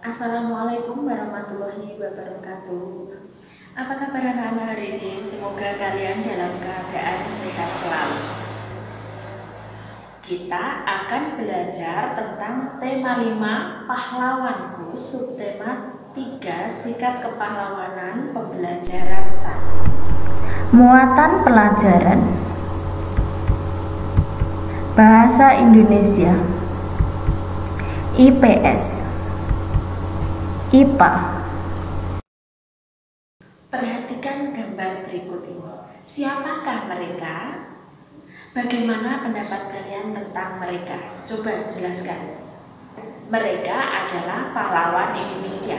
Assalamualaikum warahmatullahi wabarakatuh. Apa kabar anak-anak hari ini? Semoga kalian dalam keadaan sehat selalu. Kita akan belajar tentang tema 5 pahlawanku, subtema 3 sikap kepahlawanan, pembelajaran 1. Muatan pelajaran Bahasa Indonesia, IPS, IPA. Perhatikan gambar berikut ini. Siapakah mereka? Bagaimana pendapat kalian tentang mereka? Coba jelaskan. Mereka adalah pahlawan Indonesia.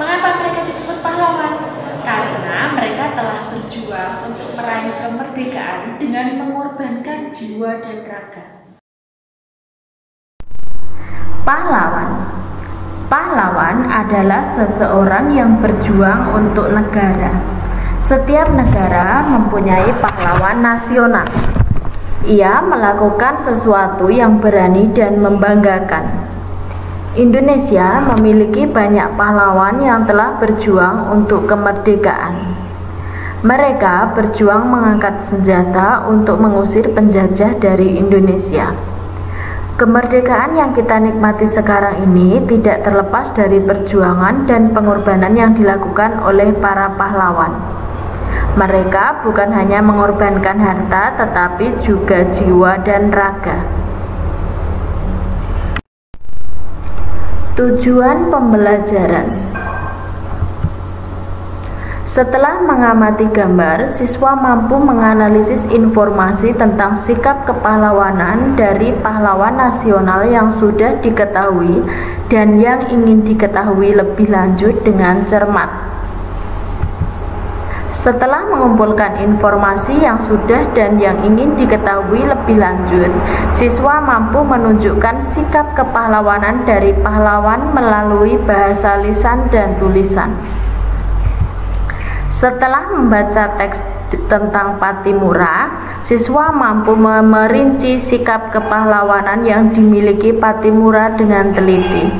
Mengapa mereka disebut pahlawan? Karena mereka telah berjuang untuk meraih kemerdekaan dengan mengorbankan jiwa dan raga. Pahlawan adalah seseorang yang berjuang untuk negara. Setiap negara mempunyai pahlawan nasional. Ia melakukan sesuatu yang berani dan membanggakan. Indonesia memiliki banyak pahlawan yang telah berjuang untuk kemerdekaan. Mereka berjuang mengangkat senjata untuk mengusir penjajah dari Indonesia. Kemerdekaan yang kita nikmati sekarang ini tidak terlepas dari perjuangan dan pengorbanan yang dilakukan oleh para pahlawan. Mereka bukan hanya mengorbankan harta, tetapi juga jiwa dan raga. Tujuan pembelajaran. Setelah mengamati gambar, siswa mampu menganalisis informasi tentang sikap kepahlawanan dari pahlawan nasional yang sudah diketahui dan yang ingin diketahui lebih lanjut dengan cermat. Setelah mengumpulkan informasi yang sudah dan yang ingin diketahui lebih lanjut, siswa mampu menunjukkan sikap kepahlawanan dari pahlawan melalui bahasa lisan dan tulisan. Setelah membaca teks tentang Pattimura, siswa mampu merinci sikap kepahlawanan yang dimiliki Pattimura dengan teliti.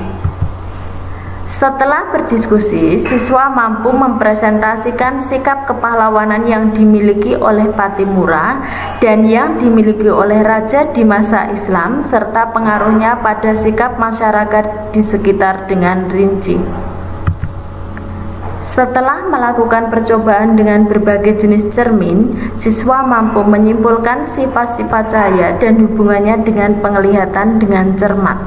Setelah berdiskusi, siswa mampu mempresentasikan sikap kepahlawanan yang dimiliki oleh Pattimura dan yang dimiliki oleh raja di masa Islam serta pengaruhnya pada sikap masyarakat di sekitar dengan rinci. Setelah melakukan percobaan dengan berbagai jenis cermin, siswa mampu menyimpulkan sifat-sifat cahaya dan hubungannya dengan penglihatan dengan cermat.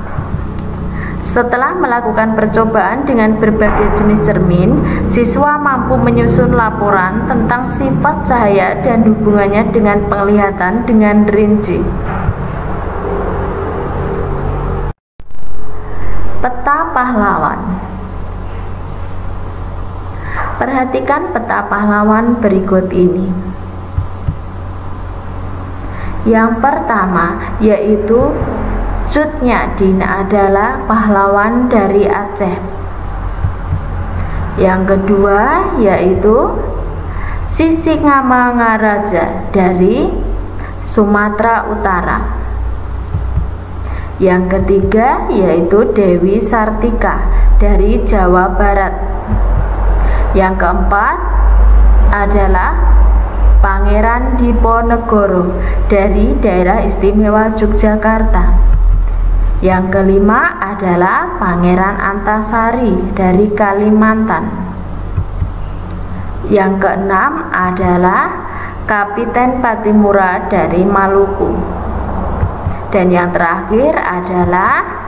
Setelah melakukan percobaan dengan berbagai jenis cermin, siswa mampu menyusun laporan tentang sifat cahaya dan hubungannya dengan penglihatan dengan rinci. Peta pahlawan. Perhatikan peta pahlawan berikut ini. Yang pertama yaitu Cut Nyak-dien adalah pahlawan dari Aceh. Yang kedua yaitu Sisingamangaraja dari Sumatera Utara. Yang ketiga yaitu Dewi Sartika dari Jawa Barat. Yang keempat adalah Pangeran Diponegoro dari daerah istimewa Yogyakarta. Yang kelima adalah Pangeran Antasari dari Kalimantan. Yang keenam adalah Kapiten Pattimura dari Maluku. Dan yang terakhir adalah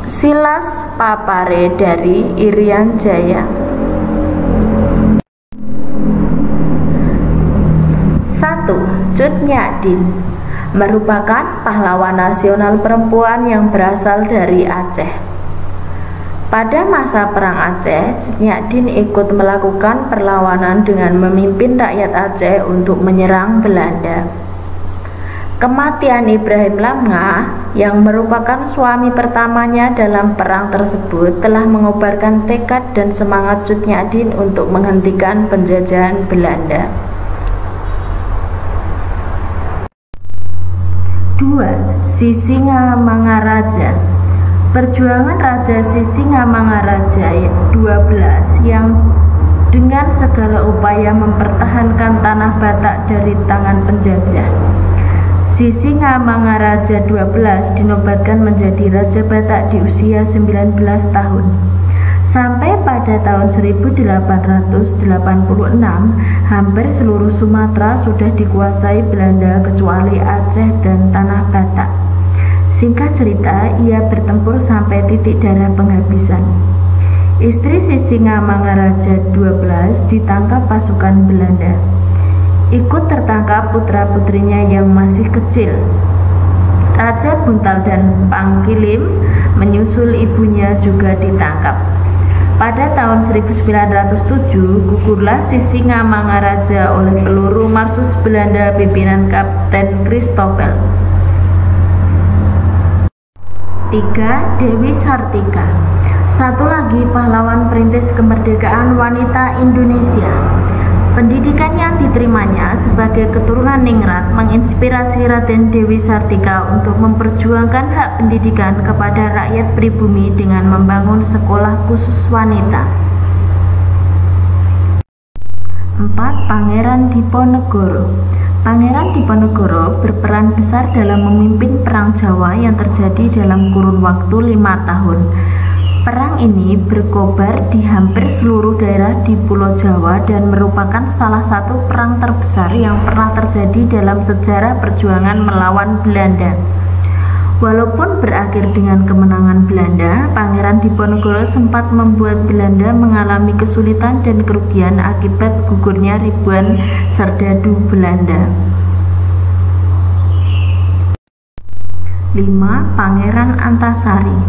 Silas Papare dari Irian Jaya. 1. Cut Nyak-dien merupakan pahlawan nasional perempuan yang berasal dari Aceh. Pada masa Perang Aceh, Cut Nyak-dien ikut melakukan perlawanan dengan memimpin rakyat Aceh untuk menyerang Belanda. Kematian Ibrahim Lamngah yang merupakan suami pertamanya dalam perang tersebut telah mengobarkan tekad dan semangat Cut Nyak-dien untuk menghentikan penjajahan Belanda. 2. Sisingamangaraja Perjuangan Raja Sisingamangaraja 12 yang dengan segala upaya mempertahankan tanah Batak dari tangan penjajah. Sisingamangaraja 12 dinobatkan menjadi Raja Batak di usia 19 tahun. Sampai pada tahun 1886, hampir seluruh Sumatera sudah dikuasai Belanda kecuali Aceh dan tanah Batak. Singkat cerita, ia bertempur sampai titik darah penghabisan. Istri Sisingamangaraja 12 ditangkap pasukan Belanda. Ikut tertangkap putra-putrinya yang masih kecil. Raja Buntal dan Pangkilim menyusul ibunya juga ditangkap. Pada tahun 1907, gugurlah Sisingamangaraja oleh peluru Marsus Belanda pimpinan Kapten Christoffel. 3. Dewi Sartika. Satu lagi pahlawan perintis kemerdekaan wanita Indonesia. Pendidikan yang diterimanya sebagai keturunan ningrat menginspirasi Raden Dewi Sartika untuk memperjuangkan hak pendidikan kepada rakyat pribumi dengan membangun sekolah khusus wanita. 4. Pangeran Diponegoro. Pangeran Diponegoro berperan besar dalam memimpin Perang Jawa yang terjadi dalam kurun waktu 5 tahun. Perang ini berkobar di hampir seluruh daerah di Pulau Jawa dan merupakan salah satu perang terbesar yang pernah terjadi dalam sejarah perjuangan melawan Belanda. Walaupun berakhir dengan kemenangan Belanda, Pangeran Diponegoro sempat membuat Belanda mengalami kesulitan dan kerugian akibat gugurnya ribuan serdadu Belanda. 5. Pangeran Antasari.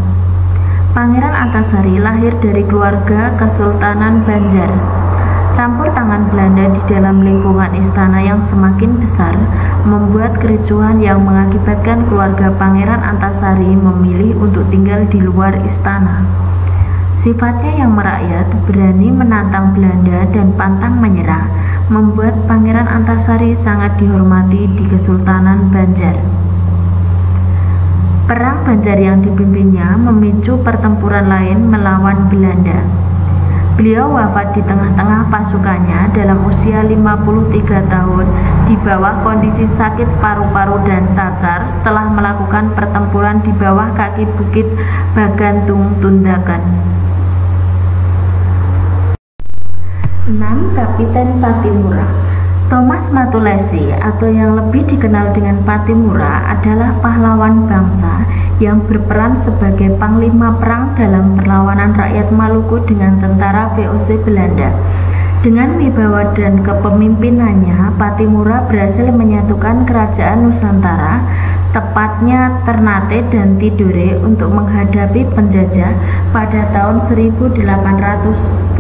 Pangeran Antasari lahir dari keluarga Kesultanan Banjar. Campur tangan Belanda di dalam lingkungan istana yang semakin besar membuat kericuhan yang mengakibatkan keluarga Pangeran Antasari memilih untuk tinggal di luar istana. Sifatnya yang merakyat, berani menantang Belanda dan pantang menyerah, membuat Pangeran Antasari sangat dihormati di Kesultanan Banjar. Perang Banjar yang dipimpinnya memicu pertempuran lain melawan Belanda. Beliau wafat di tengah-tengah pasukannya dalam usia 53 tahun di bawah kondisi sakit paru-paru dan cacar setelah melakukan pertempuran di bawah kaki bukit Bagantung Tundakan. 6. Kapiten Patimura. Thomas Matulesi atau yang lebih dikenal dengan Patimura adalah pahlawan bangsa yang berperan sebagai panglima perang dalam perlawanan rakyat Maluku dengan tentara VOC Belanda. Dengan wibawa dan kepemimpinannya, Patimura berhasil menyatukan kerajaan Nusantara, tepatnya Ternate dan Tidore, untuk menghadapi penjajah pada tahun 1817.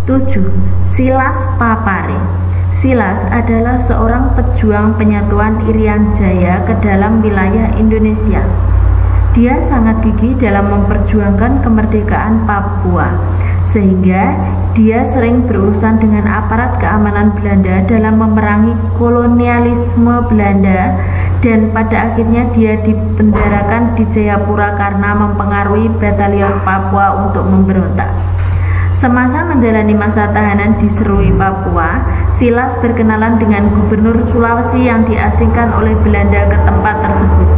7. Silas Papare. Silas adalah seorang pejuang penyatuan Irian Jaya ke dalam wilayah Indonesia. Dia sangat gigih dalam memperjuangkan kemerdekaan Papua, sehingga dia sering berurusan dengan aparat keamanan Belanda dalam memerangi kolonialisme Belanda, dan pada akhirnya dia dipenjarakan di Jayapura karena mempengaruhi batalion Papua untuk memberontak. Semasa menjalani masa tahanan di Serui, Papua, Silas berkenalan dengan gubernur Sulawesi yang diasingkan oleh Belanda ke tempat tersebut.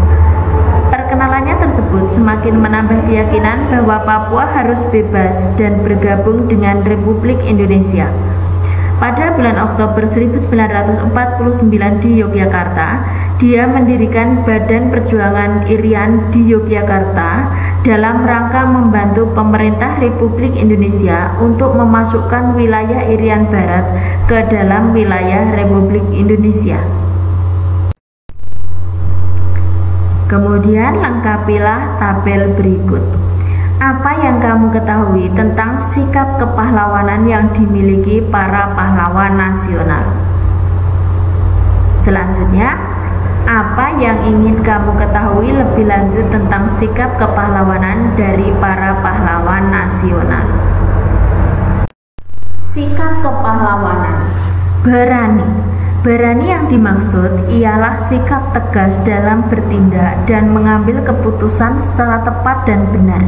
Perkenalannya tersebut semakin menambah keyakinan bahwa Papua harus bebas dan bergabung dengan Republik Indonesia. Pada bulan Oktober 1949 di Yogyakarta, dia mendirikan Badan Perjuangan Irian di Yogyakarta dalam rangka membantu pemerintah Republik Indonesia untuk memasukkan wilayah Irian Barat ke dalam wilayah Republik Indonesia. Kemudian lengkapilah tabel berikut. Apa yang kamu ketahui tentang sikap kepahlawanan yang dimiliki para pahlawan nasional? Selanjutnya, apa yang ingin kamu ketahui lebih lanjut tentang sikap kepahlawanan dari para pahlawan nasional? Sikap kepahlawanan: berani. Berani yang dimaksud ialah sikap tegas dalam bertindak dan mengambil keputusan secara tepat dan benar.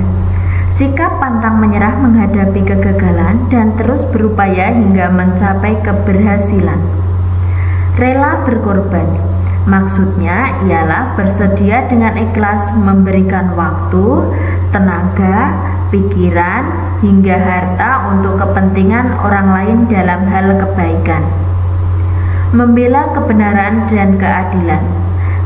Sikap pantang menyerah menghadapi kegagalan dan terus berupaya hingga mencapai keberhasilan. Rela berkorban, maksudnya ialah bersedia dengan ikhlas memberikan waktu, tenaga, pikiran, hingga harta untuk kepentingan orang lain dalam hal kebaikan. Membela kebenaran dan keadilan.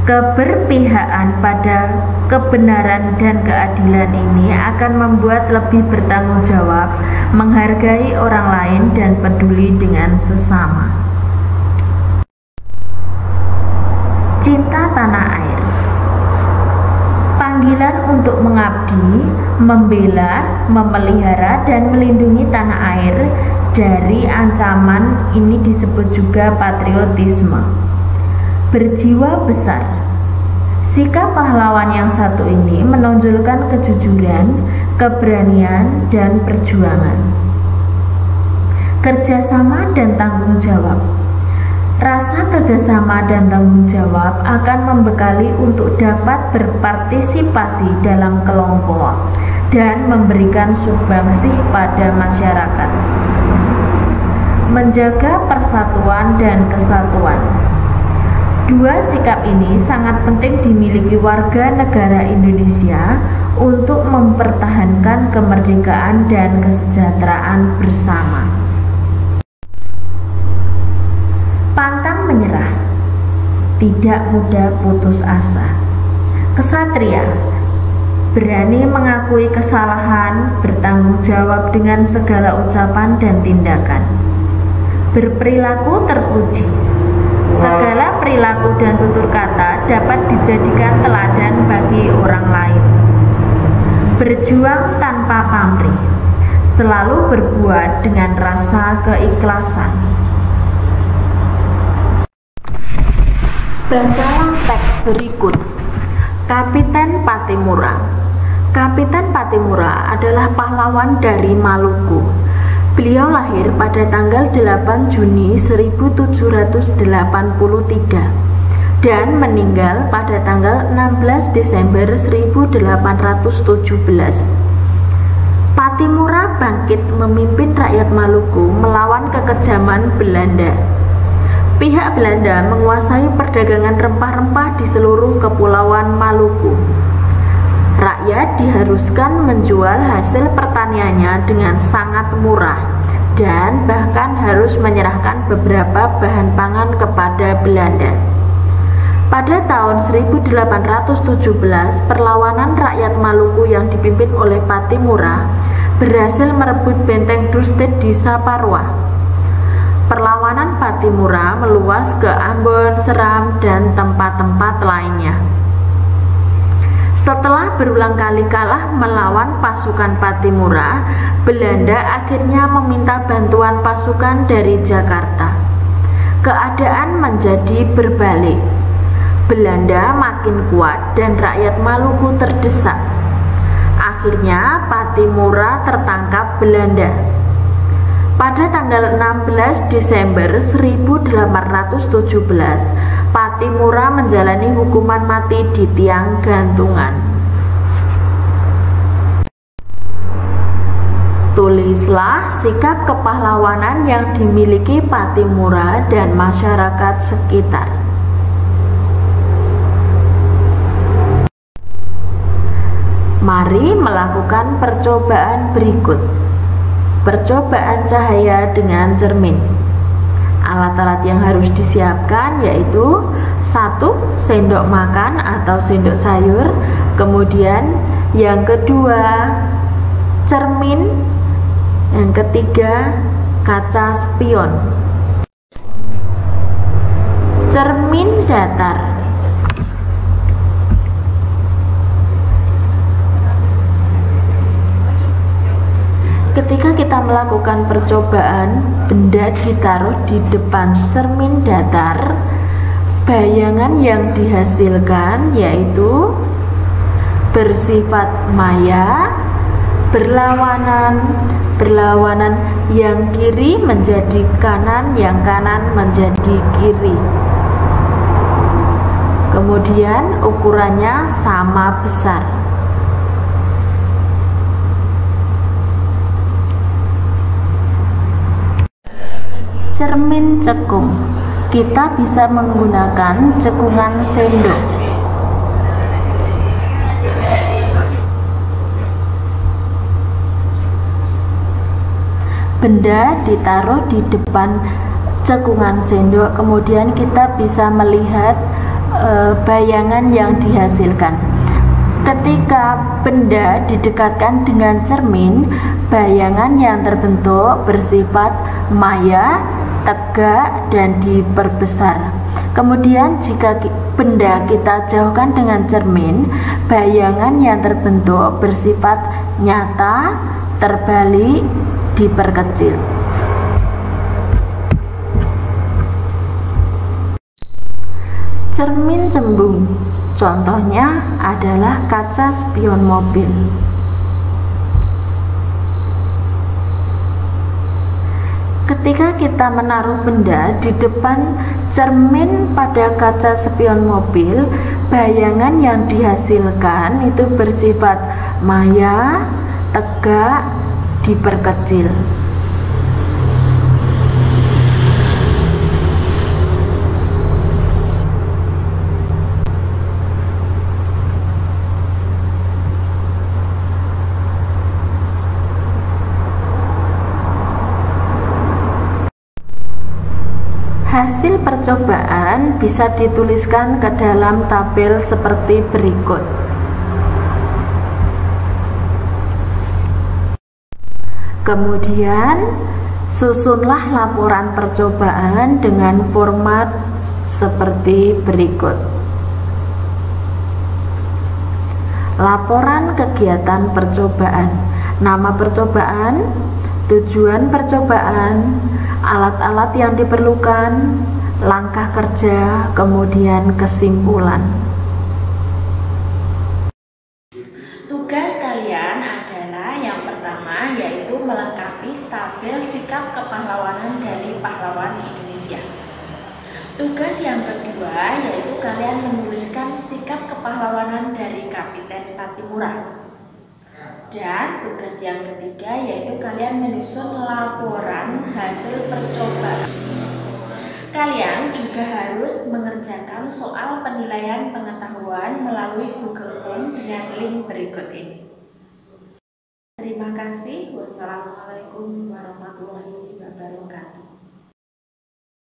Keberpihakan pada kebenaran dan keadilan ini akan membuat lebih bertanggung jawab, menghargai orang lain dan peduli dengan sesama. Cinta tanah air. Panggilan untuk mengabdi, membela, memelihara dan melindungi tanah air dari ancaman ini disebut juga patriotisme. Berjiwa besar. Sikap pahlawan yang satu ini menonjolkan kejujuran, keberanian, dan perjuangan. Kerjasama dan tanggung jawab. Rasa kerjasama dan tanggung jawab akan membekali untuk dapat berpartisipasi dalam kelompok dan memberikan sumbangsih pada masyarakat. Menjaga persatuan dan kesatuan. Dua sikap ini sangat penting dimiliki warga negara Indonesia untuk mempertahankan kemerdekaan dan kesejahteraan bersama. Pantang menyerah, tidak mudah putus asa. Kesatria, berani mengakui kesalahan, bertanggung jawab dengan segala ucapan dan tindakan. Berperilaku terpuji. Segala perilaku dan tutur kata dapat dijadikan teladan bagi orang lain. Berjuang tanpa pamrih, selalu berbuat dengan rasa keikhlasan. Bacalah teks berikut. Kapiten Pattimura. Kapiten Pattimura adalah pahlawan dari Maluku. Beliau lahir pada tanggal 8 Juni 1783 dan meninggal pada tanggal 16 Desember 1817. Pattimura bangkit memimpin rakyat Maluku melawan kekejaman Belanda. Pihak Belanda menguasai perdagangan rempah-rempah di seluruh kepulauan Maluku. Rakyat diharuskan menjual hasil pertaniannya dengan sangat murah dan bahkan harus menyerahkan beberapa bahan pangan kepada Belanda. Pada tahun 1817, perlawanan rakyat Maluku yang dipimpin oleh Pattimura berhasil merebut benteng Dustit di Saparua. Perlawanan Pattimura meluas ke Ambon, Seram, dan tempat-tempat lainnya. Setelah berulang kali kalah melawan pasukan Pattimura, Belanda akhirnya meminta bantuan pasukan dari Jakarta. Keadaan menjadi berbalik. Belanda makin kuat dan rakyat Maluku terdesak. Akhirnya Pattimura tertangkap Belanda. Pada tanggal 16 Desember 1817, Pattimura menjalani hukuman mati di tiang gantungan. Tulislah sikap kepahlawanan yang dimiliki Pattimura dan masyarakat sekitar. Mari melakukan percobaan berikut. Percobaan cahaya dengan cermin. Alat-alat yang harus disiapkan yaitu 1 sendok makan atau sendok sayur, kemudian yang kedua cermin, yang ketiga kaca spion. Cermin datar. Ketika kita melakukan percobaan, benda ditaruh di depan cermin datar. Bayangan yang dihasilkan yaitu bersifat maya, berlawanan, yang kiri menjadi kanan, yang kanan menjadi kiri. Kemudian ukurannya sama besar. Cermin cekung. Kita bisa menggunakan cekungan sendok. Benda ditaruh di depan cekungan sendok, kemudian kita bisa melihat bayangan yang dihasilkan. Ketika benda didekatkan dengan cermin, bayangan yang terbentuk bersifat maya, tegak, dan diperbesar. Kemudian jika benda kita jauhkan dengan cermin, bayangan yang terbentuk bersifat nyata, terbalik, diperkecil. Cermin cembung, contohnya adalah kaca spion mobil. Ketika kita menaruh benda di depan cermin pada kaca spion mobil, bayangan yang dihasilkan itu bersifat maya, tegak, diperkecil. Hasil percobaan bisa dituliskan ke dalam tabel seperti berikut. Kemudian susunlah laporan percobaan dengan format seperti berikut. Laporan kegiatan percobaan, nama percobaan, tujuan percobaan, alat-alat yang diperlukan, langkah kerja, kemudian kesimpulan. Tugas kalian adalah yang pertama yaitu melengkapi tabel sikap kepahlawanan dari pahlawan Indonesia. Tugas yang kedua yaitu kalian menuliskan sikap kepahlawanan dari Kapiten Pattimura. Dan tugas yang ketiga yaitu kalian menyusun laporan hasil percobaan. Kalian juga harus mengerjakan soal penilaian pengetahuan melalui Google Form dengan link berikut ini. Terima kasih. Wassalamualaikum warahmatullahi wabarakatuh.